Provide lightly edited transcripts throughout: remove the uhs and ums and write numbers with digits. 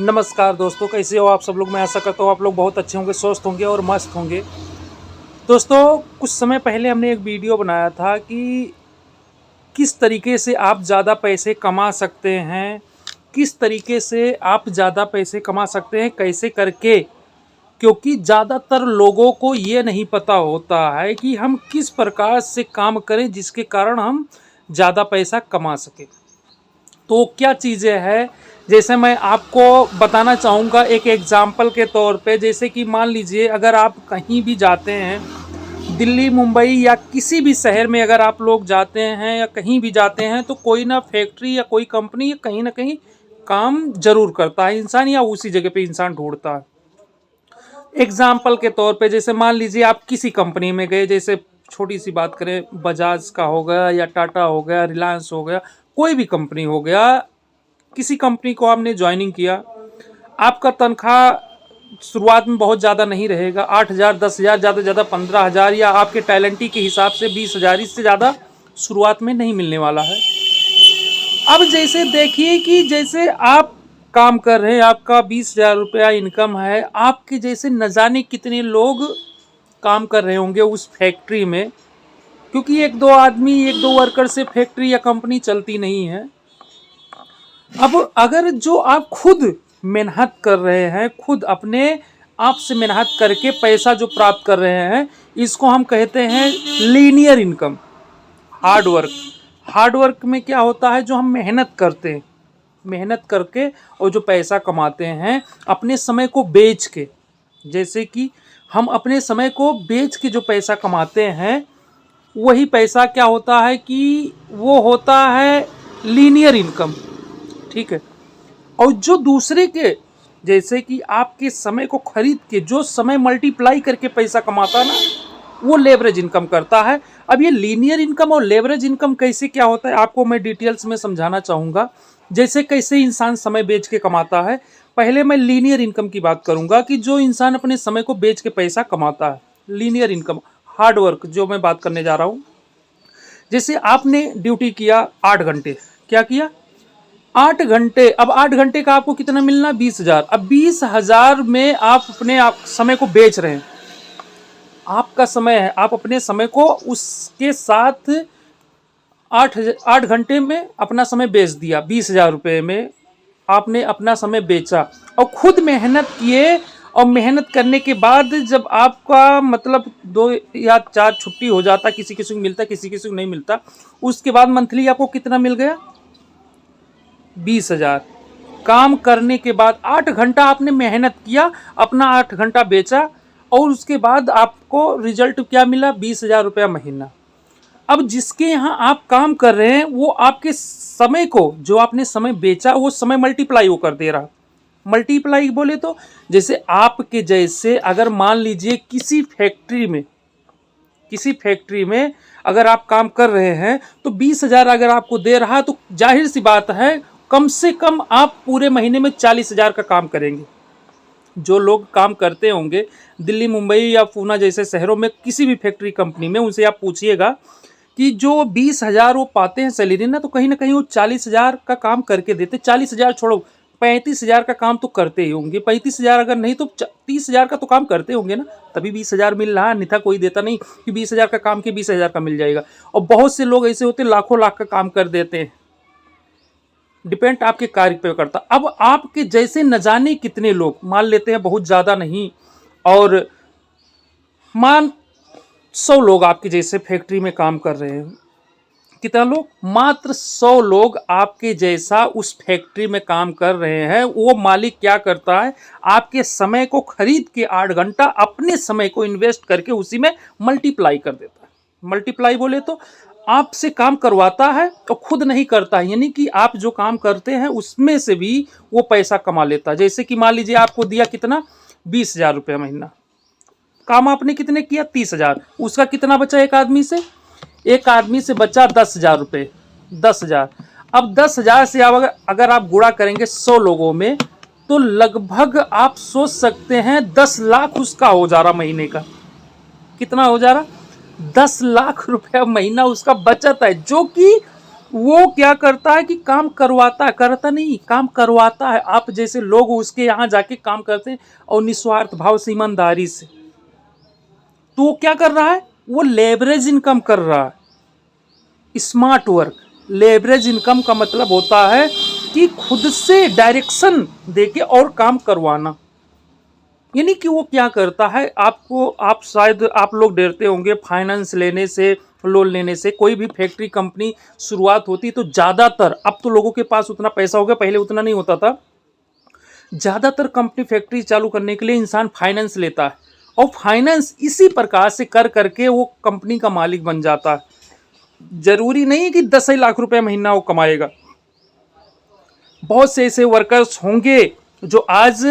नमस्कार दोस्तों, कैसे हो आप सब लोग। मैं आशा करता हूँ आप लोग बहुत अच्छे होंगे, स्वस्थ होंगे और मस्त होंगे। दोस्तों, कुछ समय पहले हमने एक वीडियो बनाया था कि किस तरीके से आप ज़्यादा पैसे कमा सकते हैं, किस तरीके से आप ज़्यादा पैसे कमा सकते हैं, कैसे करके। क्योंकि ज़्यादातर लोगों को ये नहीं पता होता है कि हम किस प्रकार से काम करें जिसके कारण हम ज़्यादा पैसा कमा सकें। तो क्या चीज़ें हैं, जैसे मैं आपको बताना चाहूँगा एक एग्जाम्पल के तौर पे। जैसे कि मान लीजिए, अगर आप कहीं भी जाते हैं, दिल्ली, मुंबई या किसी भी शहर में अगर आप लोग जाते हैं या कहीं भी जाते हैं, तो कोई ना फैक्ट्री या कोई कंपनी कहीं ना कहीं काम जरूर करता है इंसान, या उसी जगह पे इंसान ढूंढता है। एग्जाम्पल के तौर पे जैसे मान लीजिए आप किसी कंपनी में गए, जैसे छोटी सी बात करें, बजाज का हो गया या टाटा हो गया, रिलायंस हो गया, कोई भी कंपनी हो गया। किसी कंपनी को आपने ज्वाइनिंग किया, आपका तनख्वाह शुरुआत में बहुत ज़्यादा नहीं रहेगा, 8,000, 10,000, ज़्यादा से ज़्यादा 15,000, या आपके टैलेंटी के हिसाब से 20,000, इससे ज़्यादा शुरुआत में नहीं मिलने वाला है। अब जैसे देखिए कि जैसे आप काम कर रहे हैं, आपका 20,000 रुपया इनकम है, आपके जैसे न जाने कितने लोग काम कर रहे होंगे उस फैक्ट्री में। क्योंकि एक दो आदमी, एक दो वर्कर से फैक्ट्री या कंपनी चलती नहीं है। अब अगर जो आप खुद मेहनत कर रहे हैं, खुद अपने आप से मेहनत करके पैसा जो प्राप्त कर रहे हैं, इसको हम कहते हैं linear income, hard work. Hard work में क्या होता है, जो हम मेहनत करते हैं, मेहनत करके और जो पैसा कमाते हैं अपने समय को बेच के। जैसे कि हम अपने समय को बेच के जो पैसा कमाते हैं, वही पैसा क्या होता है कि वो होता है लीनियर इनकम। ठीक है। और जो दूसरे के, जैसे कि आपके समय को खरीद के जो समय मल्टीप्लाई करके पैसा कमाता है ना, वो लेवरेज इनकम करता है। अब ये लीनियर इनकम और लेवरेज इनकम कैसे क्या होता है, आपको मैं डिटेल्स में समझाना चाहूँगा। जैसे कैसे इंसान समय बेच के कमाता है। पहले मैं लीनियर इनकम की बात करूँगा कि जो इंसान अपने समय को बेच के पैसा कमाता है, लीनियर इनकम, हार्ड वर्क जो मैं बात करने जा रहा हूँ। जैसे आपने ड्यूटी किया 8 घंटे, क्या किया 8 घंटे। अब 8 घंटे का आपको कितना मिलना, 20,000। अब 20,000 में आप अपने आप समय को बेच रहे हैं। आपका समय है, आप अपने समय को उसके साथ 8 घंटे में अपना समय बेच दिया। 20,000 रुपये में आपने अपना समय बेचा और खुद मेहनत किए। और मेहनत करने के बाद जब आपका मतलब 2 या 4 छुट्टी हो जाता, किसी किसी को मिलता, किसी किसी को नहीं मिलता, उसके बाद मंथली आपको कितना मिल गया, 20,000। काम करने के बाद 8 घंटा आपने मेहनत किया, अपना 8 घंटा बेचा, और उसके बाद आपको रिजल्ट क्या मिला, 20,000 रुपया महीना। अब जिसके यहाँ आप काम कर रहे हैं, वो आपके समय को, जो आपने समय बेचा, वो समय मल्टीप्लाई वो कर दे रहा। मल्टीप्लाई बोले तो जैसे आपके जैसे अगर मान लीजिए किसी फैक्ट्री में अगर आप काम कर रहे हैं, तो 20,000 अगर आपको दे रहा है, तो जाहिर सी बात है कम से कम आप पूरे महीने में 40,000 का काम करेंगे। जो लोग काम करते होंगे दिल्ली, मुंबई या पूना जैसे शहरों में किसी भी फैक्ट्री कंपनी में, उनसे आप पूछिएगा कि जो 20,000 वो पाते हैं सैलरी ना कहीं वो 40,000 का काम करके देते। 40,000 छोड़ो, 35,000 का काम तो करते ही होंगे। 35,000 अगर नहीं तो 30,000 का तो काम करते होंगे ना, तभी 20,000 मिल रहा है। अन्यथा कोई देता नहीं कि 20,000 का काम के 20,000 का मिल जाएगा। और बहुत से लोग ऐसे होते लाखों लाख का काम कर देते हैं। डिपेंड आपके कार्य पे करता। अब आपके जैसे न जाने कितने लोग, मान लेते हैं बहुत ज़्यादा नहीं, और मान 100 लोग आपके जैसे फैक्ट्री में काम कर रहे हैं। कितना लोग, मात्र 100 लोग आपके जैसा उस फैक्ट्री में काम कर रहे हैं। वो मालिक क्या करता है, आपके समय को खरीद के 8 घंटा अपने समय को इन्वेस्ट करके उसी में मल्टीप्लाई कर देता है। मल्टीप्लाई बोले तो आपसे काम करवाता है और खुद नहीं करता है, यानी कि आप जो काम करते हैं उसमें से भी वो पैसा कमा लेता है। जैसे कि मान लीजिए आपको दिया कितना, 20,000 रुपया महीना, काम आपने कितने किया, 30,000। उसका कितना बचा, एक आदमी से बचा 10,000 रुपये, 10,000। अब 10,000 से अगर आप गुणा करेंगे 100 लोगों में, तो लगभग आप सोच सकते हैं 10 लाख उसका हो जा रहा महीने का। कितना हो जा रहा, 10 लाख रुपया महीना उसका बचत है, जो कि वो क्या करता है कि काम करवाता है, करता नहीं, काम करवाता है। आप जैसे लोग उसके यहाँ जाके काम करते हैं और निस्वार्थ भाव से, ईमानदारी से। तो वो क्या कर रहा है, वो लेवरेज इनकम कर रहा है। स्मार्ट वर्क, लेवरेज इनकम का मतलब होता है कि खुद से डायरेक्शन देके और काम करवाना। यानी कि वो क्या करता है, आपको, आप शायद आप लोग डरते होंगे फाइनेंस लेने से, लोन लेने से। कोई भी फैक्ट्री कंपनी शुरुआत होती तो ज़्यादातर, अब तो लोगों के पास उतना पैसा हो गया, पहले उतना नहीं होता था। ज़्यादातर कंपनी फैक्ट्री चालू करने के लिए इंसान फाइनेंस लेता है, और फाइनेंस इसी प्रकार से कर करके वो कंपनी का मालिक बन जाता है। जरूरी नहीं कि 10 लाख रुपए महीना वो कमाएगा। बहुत से ऐसे वर्कर्स होंगे जो आज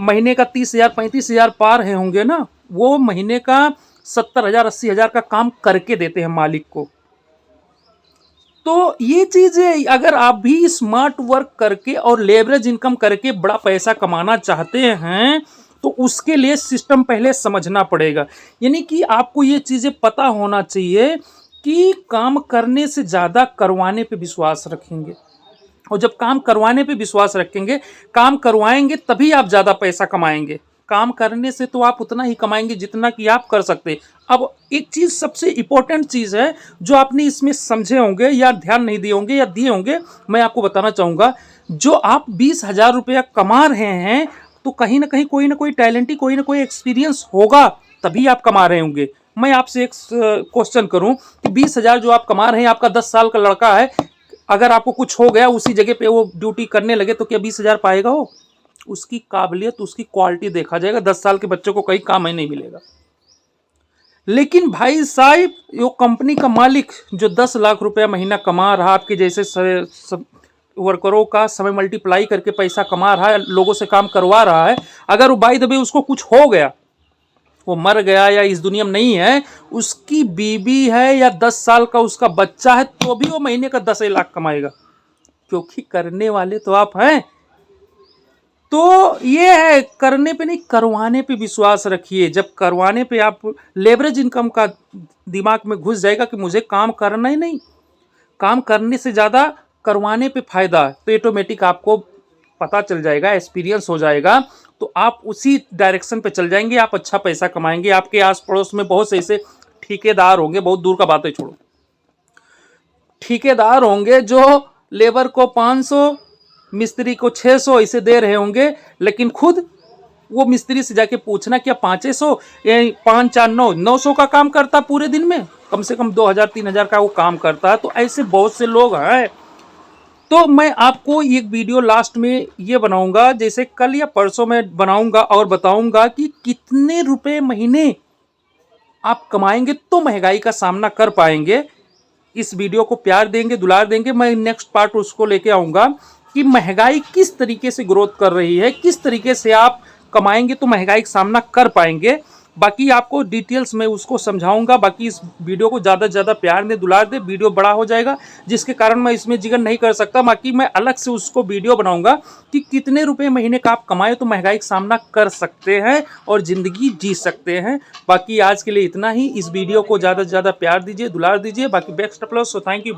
महीने का 30,000 35,000 पार है होंगे ना, वो महीने का 70,000 80,000 का काम करके देते हैं मालिक को। तो ये चीजें, अगर आप भी स्मार्ट वर्क करके और लेवरेज इनकम करके बड़ा पैसा कमाना चाहते हैं तो उसके लिए सिस्टम पहले समझना पड़ेगा। यानी कि आपको ये चीजें पता होना चाहिए कि काम करने से ज्यादा करवाने पे विश्वास रखेंगे, और जब काम करवाने पे विश्वास रखेंगे, काम करवाएंगे, तभी आप ज़्यादा पैसा कमाएंगे। काम करने से तो आप उतना ही कमाएंगे जितना कि आप कर सकते। अब एक चीज़, सबसे इम्पोर्टेंट चीज़ है जो आपने इसमें समझे होंगे या ध्यान नहीं दिए होंगे या दिए होंगे, मैं आपको बताना चाहूँगा। जो आप 20,000 रुपया कमा रहे हैं तो कहीं ना कहीं कोई ना कोई टैलेंट, कोई ना कोई एक्सपीरियंस होगा, तभी आप कमा रहे होंगे। मैं आपसे एक क्वेश्चन करूं कि 20,000 जो आप कमा रहे हैं, आपका 10 साल का लड़का है, अगर आपको कुछ हो गया उसी जगह पे वो ड्यूटी करने लगे तो क्या 20,000 पाएगा वो? उसकी काबिलियत, उसकी क्वालिटी देखा जाएगा। 10 साल के बच्चे को कहीं काम ही नहीं मिलेगा। लेकिन भाई साहब, वो कंपनी का मालिक जो 10 लाख रुपया महीना कमा रहा, आपके जैसे सब वर्करों का समय मल्टीप्लाई करके पैसा कमा रहा है, लोगों से काम करवा रहा है, अगर वो बाय द वे उसको कुछ हो गया, वो मर गया या इस दुनिया में नहीं है, उसकी बीबी है या 10 साल का उसका बच्चा है, तो भी वो महीने का 10 लाख कमाएगा, क्योंकि करने वाले तो आप हैं। तो ये है, करने पे नहीं, करवाने पे विश्वास रखिए। जब करवाने पे आप, लेवरेज इनकम का दिमाग में घुस जाएगा कि मुझे काम करना ही नहीं, काम करने से ज़्यादा करवाने पे फायदा है, तो ऑटोमेटिक आपको पता चल जाएगा, एक्सपीरियंस हो जाएगा, तो आप उसी डायरेक्शन पे चल जाएंगे, आप अच्छा पैसा कमाएंगे। आपके आस पड़ोस में बहुत से ऐसे ठेकेदार होंगे, बहुत दूर का बात है छोड़ो, ठेकेदार होंगे जो लेबर को 500, मिस्त्री को 600 ऐसे दे रहे होंगे, लेकिन खुद वो मिस्त्री से जाके पूछना क्या 500 5 4 9 900 का काम करता पूरे दिन में, कम से कम 2,000 3,000 का वो काम करता है। तो ऐसे बहुत से लोग हैं। तो मैं आपको एक वीडियो लास्ट में ये बनाऊंगा, जैसे कल या परसों में बनाऊंगा, और बताऊंगा कि कितने रुपए महीने आप कमाएंगे तो महंगाई का सामना कर पाएंगे। इस वीडियो को प्यार देंगे, दुलार देंगे। मैं नेक्स्ट पार्ट उसको लेके आऊंगा कि महंगाई किस तरीके से ग्रोथ कर रही है, किस तरीके से आप कमाएंगे तो महंगाई का सामना कर पाएंगे। बाकी आपको डिटेल्स में उसको समझाऊंगा। बाकी इस वीडियो को ज़्यादा से ज़्यादा प्यार दे, दुलार दे। वीडियो बड़ा हो जाएगा जिसके कारण मैं इसमें जिक्र नहीं कर सकता। बाकी मैं अलग से उसको वीडियो बनाऊंगा कि कितने रुपए महीने का आप कमाए तो महंगाई का सामना कर सकते हैं और ज़िंदगी जी सकते हैं। बाकी आज के लिए इतना ही। इस वीडियो को ज़्यादा से ज़्यादा प्यार दीजिए, दुलार दीजिए। बाकी best of luck. So thank you.